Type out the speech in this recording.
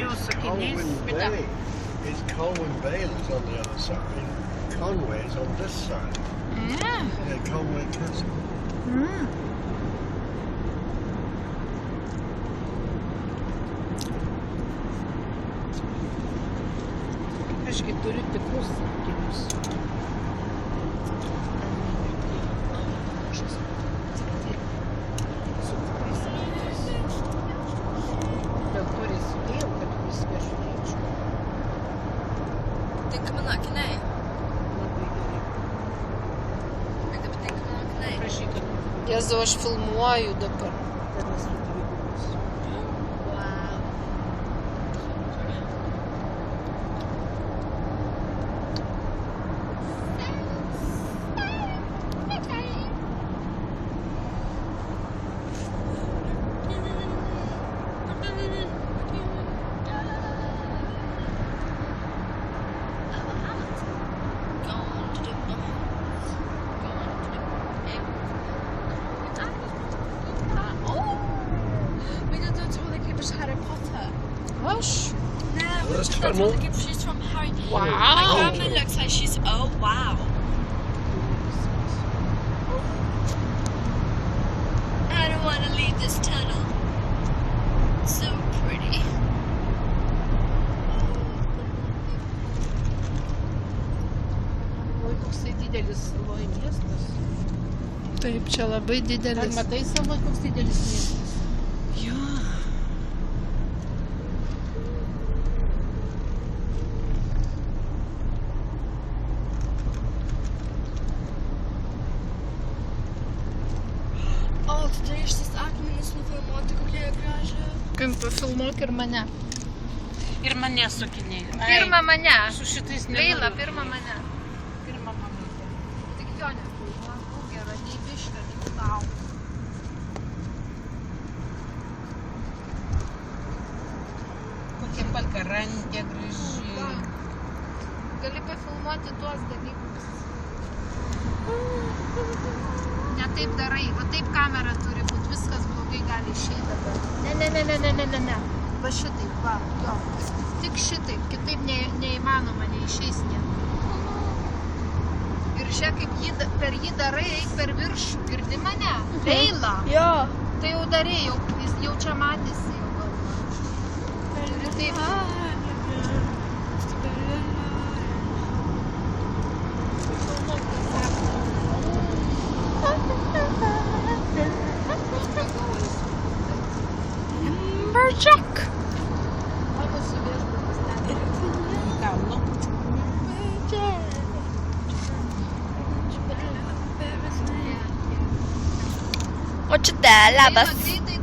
Marijos sakinys. Bay. It's Colwyn Bay that's on the other side. Conway is on this side. Yeah, Conway Castle. Aiškiai turiu tikrus sakinius. Dėl to ir įsidėjau, kad viską žiūrėčiau. Tinkama akiniai. Labai gerai. Bet taip tinkama akiniai. Prašyk, kad Jėzau, aš filmuoju dabar. tenas dvigubus. Wow. Harry Potter. Aš? No, This that's tunnel? like she's from Harry. Wow. My grandma looks like she's. Oh wow. I don't want to leave this tunnel. It's so pretty. Oi, koksai didelis Saloj miestas. Taip, čia labai Ar didelis. matai Saloj, koks didelis miestas? Jo. O, tada iš tas akmenis nufilmuoti, kokie jie graži. Kaip pafilmuok ir mane. Ir mane sakiniai. Pirma mane. Su šitais Leila, nenoriu. pirma mane. Pirma mamytė. Tik jo nefilmuok, būk gera, nei biškio, nei tau. Kokia pakarantė graži. Gali pafilmuoti tuos dalykus. Ne taip darai, va taip kamera turi būti, viskas blogai gali išeiti dabar. Ne. Va šitaip, va, jo. Tik šitaip, kitaip neįmanoma, neišeis nieko. Ir žiūrėk, kaip per jį darai, eik per viršų, girdi mane? Leila, Jo. tai jau darė, jis jau čia matėsi jau galva. Ir taip, Lumberjack. Mano suviešbutis ten. Kalno. O čia te, labas. Greitai